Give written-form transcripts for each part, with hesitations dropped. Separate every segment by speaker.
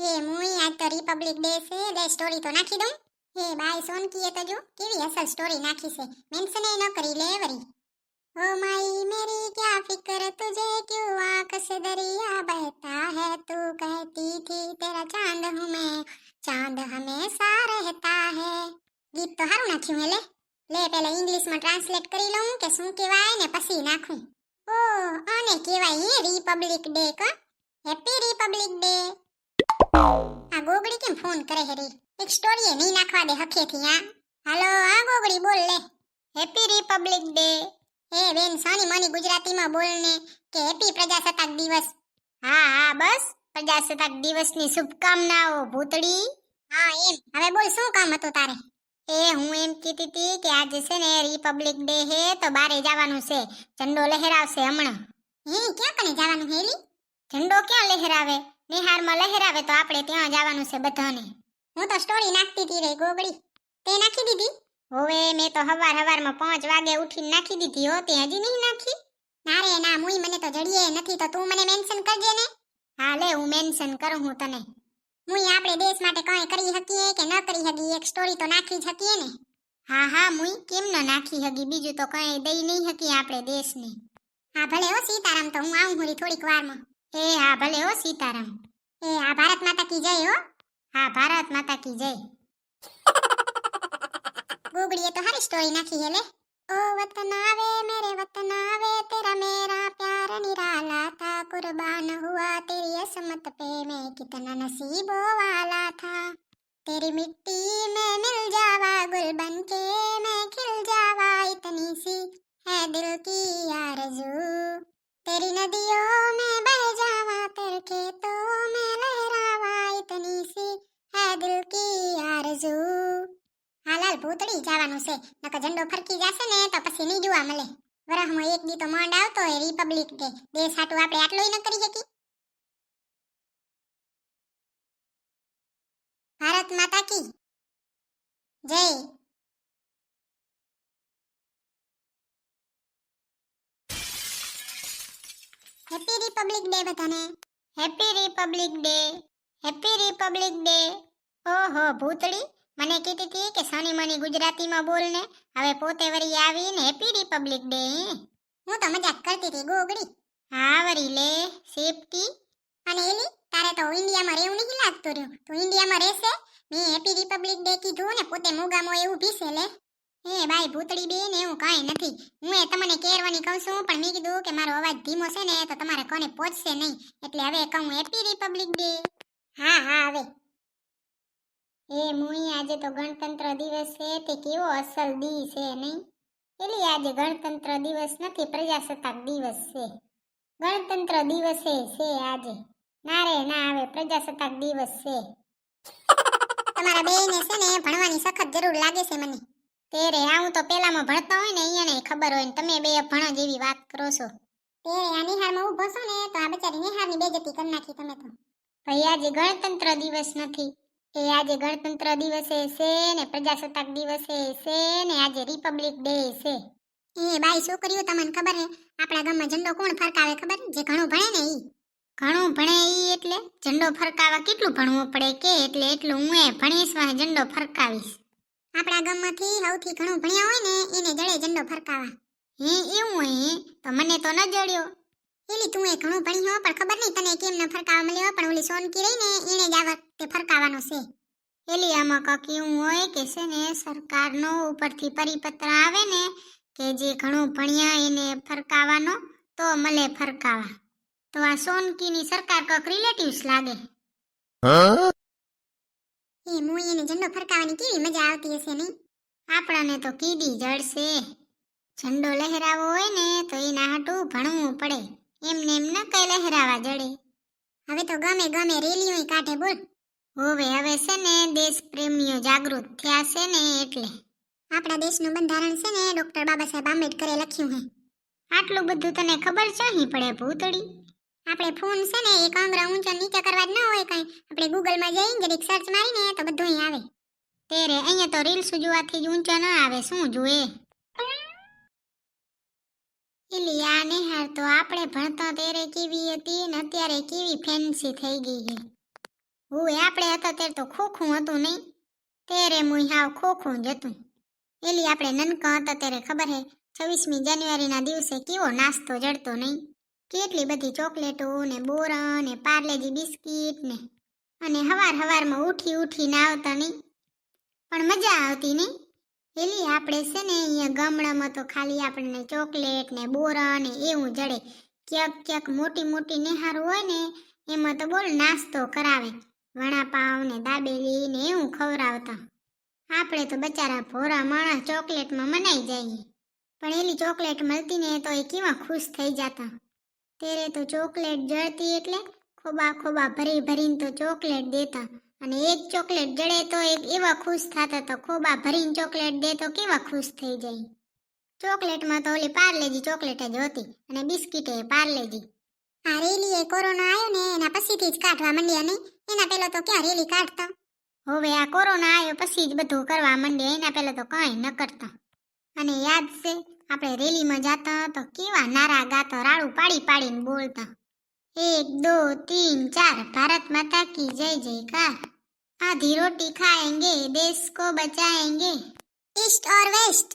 Speaker 1: હે મુઈ આજ તો રિપબ્લિક ડે છે દે સ્ટોરી તો નાખી દઉં. હે બાય સોનકીએ તો જો કેવી અસલ સ્ટોરી નાખી છે, મેન્શન એ ન કરી લે વરી. ओ माई मेरी क्या फिक्र तुझे क्यों आंख से दरिया बहता है तू कहती थी तेरा चांद हूँ मैं चांद हमेशा रहता है. ગીત તો હારું નાખ્યું હે લે પેલા ઇંગ્લિશમાં ટ્રાન્સલેટ કરી લઉં કે શું કહેવાય ને પછી નાખું. ઓ આને કહેવાય હે રિપબ્લિક ડે કો. Happy Republic day. આ ગોગડી કેમ ફોન કરે હે રે, એક સ્ટોરી એ નહીં નાખવા દે હખેથી. હાલો આ ગોગડી બોલ લે. Happy Republic day. હે બેન સાની માની ગુજરાતીમાં બોલને કે હેપી પ્રજાસત્તાક દિવસ. હા બસ પ્રજાસત્તાક દિવસની શુભકામનાઓ ભૂતડી. હા એમ, હવે બોલ શું કામ હતું તારે? હું એમ કીધી હતી કે આજે છે ને રિપબ્લિક ડે હે તો બારે જવાનું છે, ઝંડો લહેરાવશે હમણાં. ક્યાં કને જવાનું હેલી? ઝંડો ક્યાં લહેરાવે, નિહારમાં લહેરાવે તો આપણે ત્યાં જવાનું છે બધાને. હું તો સ્ટોરી નાખતી હતી રે ગોગડી, તે નાખી દીધી? હોવે મેં તો હવારમાં 5 વાગે ઉઠીને નાખી દીધી હો, તે હજી નહીં નાખી? ના રે ના મુઈ, મને તો જડીએ નથી તો તું મને મેન્શન કરજે ને. હા લે હું મેન્શન કરું હું તને. મુઈ આપણે દેશ માટે કંઈ કરી શકીએ કે ન કરી શકીએ, એક સ્ટોરી તો નાખી જ શકીએ ને. હા મુઈ કેમ ન નાખી હકી, બીજું તો કંઈ દઈ નહીં શકીએ આપણે દેશને. હા ભલે હો સીતારામ, તો હું આવું હોરી થોડીક વારમાં. હા ભલે હો સીતારામ. આ ભારત માતા કી જય હો. હા ભારત માતા કી જય. ગોગડીએ તો હારી સ્ટોરી નાખી હે લે. ओ वतन आवे मेरे वतन आवे तेरा मेरा प्यार निराला था कुर्बान हुआ तेरी असमत पे मैं कितना नसीबों वाला था तेरी मिट्टी में मिल जावा गुल बन के मैं खिल जावा इतनी सी है दिल की आरज़ू तेरी नदियों में बह जावा तेरे खेतों में लहरावा इतनी सी है दिल की आरज़ू. હાલાલ ભૂતડી જવાનું છે, નકર ઝંડો ફરકી જશે ને તો પછી નહીં જોવા મળે. વરહમાં એક દી તો માંડ આવતો હોય રિપબ્લિક ડે, દેશ હાટુ આપણે આટલું ન કરી શકી. ભારત માતા કી જય. હેપી રિપબ્લિક ડે બધાને. Happy Republic day. Happy Republic day. ઓહો ભૂતડી મને કીધી હતી કે સાની માની ગુજરાતીમાં બોલને, હવે પોતે વરી આવીને હેપી રિપબ્લિક ડે. હું તો મજાક કરતી હતી ગોગડી. હા વરી લે સેફટી. અને એલી તારે તો ઇન્ડિયામાં રહેવું નહીં લાગતું રહ્યું, તું ઇન્ડિયામાં રહેશે. મેં હેપી રિપબ્લિક ડે કીધું ને પોતે મોગામાં એવું ભીસે લે. બાઈ ભૂતડી બેન એવું કાંઈ નથી, હું તમને કેરવાની કહું છું પણ મેં કીધું કે મારો અવાજ ધીમો છે ને તો તમારે કોને પહોંચશે નહીં, એટલે હવે કહું હેપી રિપબ્લિક ડે. હા હવે મુઈ આજે તો ગણતંત્ર દિવસ છે, તે કેવો અસલ દી છે નહીં? એલી આજે ગણતંત્ર દિવસ નથી, પ્રજાસત્તાક દિવસ છે. ગણતંત્ર દિવસે છે આજે. ના રે ના આવે પ્રજાસત્તાક દિવસ છે. તમારા બેયને છે ને ભણવાની સખત જરૂર લાગે છે મને. તેરે આવું તો પેલામાં ભણતા હોય ને અહીંયાને ખબર હોય ને તમે બે ભણો જેવી વાત કરો છો. તેરે આ નિહારમાં ઊભો છો ને તો આ બચારી નિહારની બેજતી કરી નાખી તમે તો. ભાઈ આજે ગણતંત્ર દિવસ નથી, આજે ગણતંત્ર દિવસે છે ને પ્રજાસત્તાક દિવસે છે ને આજે રિપબ્લિક ડે છે. બાઈ છોકરીઓ તમને ખબર હે આપણા ગામમાં ઝંડો કોણ ફરકાવે ખબર? જે ઘણું ભણે ને ઈ. ઘણું ભણે ઈ એટલે ઝંડો ફરકાવા કેટલું ભણવું પડે કે એટલે એટલું હું ભણીશ વાહ ઝંડો ફરકાવીશ. આપણા ગામમાંથી સૌથી ઘણું ભણ્યા હોય ને એને જડે ઝંડો ફરકાવા. એવું હોય તો મને તો ન જડ્યો. એલી તું એ ઘણું ભણી હો પણ ખબર નહીં તને કેમ ન ફરકાવા મળ્યો, પણ ઓલી સોનકી રહી ને એને જ આ વખતે ફરકાવાનો છે. એલી આમાં કાક એવું હોય કે છે ને સરકારનો ઉપરથી પરિપત્ર આવે ને કે જે ઘણું ભણ્યા એને ફરકાવાનો તો મળે ફરકાવા. તો આ સોનકીની સરકાર કાક રિલેટિવ્સ લાગે. મુઈ એને ઝંડો ફરકાવાની કેવી મજા આવતી હશે નહીં? આપણાને તો કીડી જડશે. ઝંડો લહેરાવો હોય ને તો એના હાટું ભણવું પડે, એમને એમ ન કઈ લહેરાવા જડે. હવે તો ગમે ગમે રેલીઓ કાઢે બોલ. હવે છે ને દેશ પ્રેમીઓ જાગૃત થયા છે ને એટલે. આપણા દેશનું બંધારણ છે ને ડોક્ટર બાબા સાહેબ આંબેડકરે લખ્યું હે. આટલું બધું તને ખબર ચાહી પડે ભૂતડી? આપણે ફોન છે ને એક આંગળા ઊંચો નીચે કરવા જ ન હોય કઈ, આપણે ગૂગલમાં જઈને જરીક સર્ચ મારીને તો બધું અહીં આવે. તેરે અહીંયા તો રીલ્સ જોવાથી જ ઊંચા ન આવે, શું જોએ? એલી આ નિહાર તો આપણે ભણતા ત્યારે કેવી હતી ને અત્યારે કેવી ફેન્સી થઈ ગઈ છે. હું આપણે હતા ત્યારે તો ખોખું હતું નહીં, તેરે મુઈ હાવ ખોખું જ હતું. એલી આપણે નનકા હતા ત્યારે ખબર હે 26મી જાન્યુઆરીના દિવસે કેવો નાસ્તો જડતો નહીં, કેટલી બધી ચોકલેટો ને બોરા ને પાર્લેજી બિસ્કીટ ને, અને હવારમાં ઉઠીને આવતા નહીં, પણ મજા આવતી નહીં. એલી આપણે છે ને અહીંયા ગામડામાં તો ખાલી આપણને ચોકલેટ ને બોરા ને એવું જડે, ક્યાંક મોટી નિહાર હોય ને એમાં તો બોલ નાસ્તો કરાવે, વડાપાવ ને દાબેલી ને એવું ખવડાવતા. આપણે તો બચારા ભોરા માણસ ચોકલેટમાં મનાઈ જઈએ, પણ એલી ચોકલેટ મળતી ને તો એ કેવા ખુશ થઈ જતા. તેરે તો ચોકલેટ જળતી એટલે ખોબા ભરીને તો ચોકલેટ દેતા, અને એક ચોકલેટ જડે તો એક એવા ખુશ થતા તો ખોબા ભરીને ચોકલેટ દે તો કેવા ખુશ થઈ જાય. ચોકલેટમાં તો ઓલી પાર્લેજી ચોકલેટ જ હતી, અને બિસ્કીટે પાર્લેજી. આ રેલી એ કોરોના આવ્યો ને એના પછીથી જ કાઢવા માંડ્યા નહીં, એના પહેલા તો ક્યાં રેલી કાઢતા. હવે આ કોરોના આવ્યો પછી જ બધું કરવા માંડ્યા, એના પહેલા તો કંઈ ન કરતા. અને યાદ છે આપણે રેલીમાં જાતા તો કેવા નારા ગાતા, રાડું પાડીને બોલતા, 1 2 3 4 ભારત માતા કી જય જયકાર, आधी रोटी खाएंगे देश को बचाएंगे, ईस्ट और वेस्ट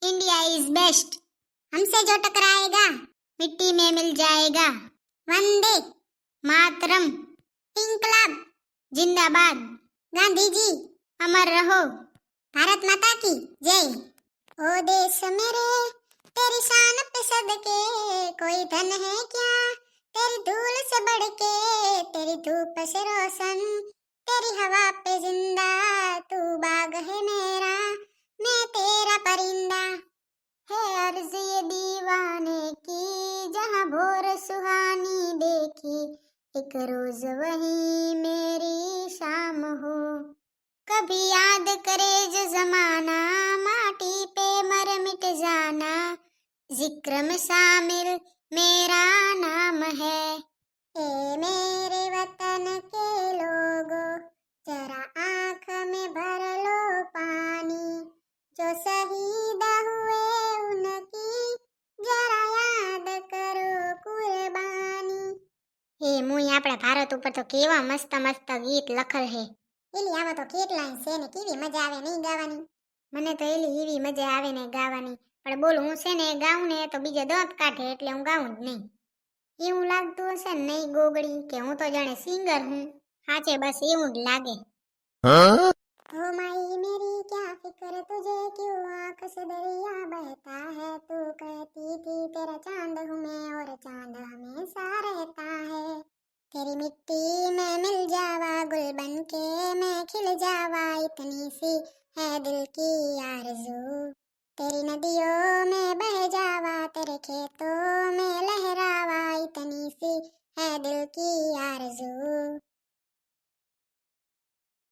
Speaker 1: इंडिया इज बेस्ट, हमसे जो टकराएगा मिट्टी में मिल जाएगा, वंदे मातरम, इंकलाब जिंदाबाद, गांधी जी अमर रहो, भारत माता की जय। ओ देश मेरे तेरी शान पे सदके, कोई धन है क्या तेरी धूल से बढ़ के, तेरी धूप से रोशन तेरी हवा पे जिंदा, तू बाग है मेरा मैं तेरा परिंदा, है अर्ज ये दीवाने की जहाँ भोर सुहानी देखी, एक रोज वही मेरी शाम हो, कभी याद करे जो जमाना माटी पे मर मिट जाना, जिक्र में शामिल मेरा नाम है, ए मेरे वतन के लोगो जरा आँख में भर लो पानी, जो शहीद हुए उनकी जरा याद करो कुर्बानी। हे मुई આપણે ભારત ઉપર તો કેવા મસ્ત ગીત લખલ હે, એલી આવા તો કેટલાય છે ને કેવી મજા આવે નહીં ગાવાની. મને તો એવી મજા આવે ને ગાવાની, પણ બોલ હું છે ને ગાઉં ને તો બીજા દાંત કાઢે એટલે હું ગાઉં જ નહીં. એવું લાગતું હશે ને નહીં ગોગડી કે હું તો જાણે સિંગર હું, સાચે બસ એવું જ લાગે. ओ माई मेरी क्या फिक्र तुझे क्यों आंख से दरिया बहता है, तू कहती थी तेरा चांद हूँ मैं और चांद हमेशा रहता है, तेरी मिट्टी में मिल जावा गुल बन के मैं खिल जावा, इतनी सी है दिल की आरज़ू, तेरी नदियों में बह जावा तेरे खेतों में लहरावा, इतनी सी है दिल की आरज़ू।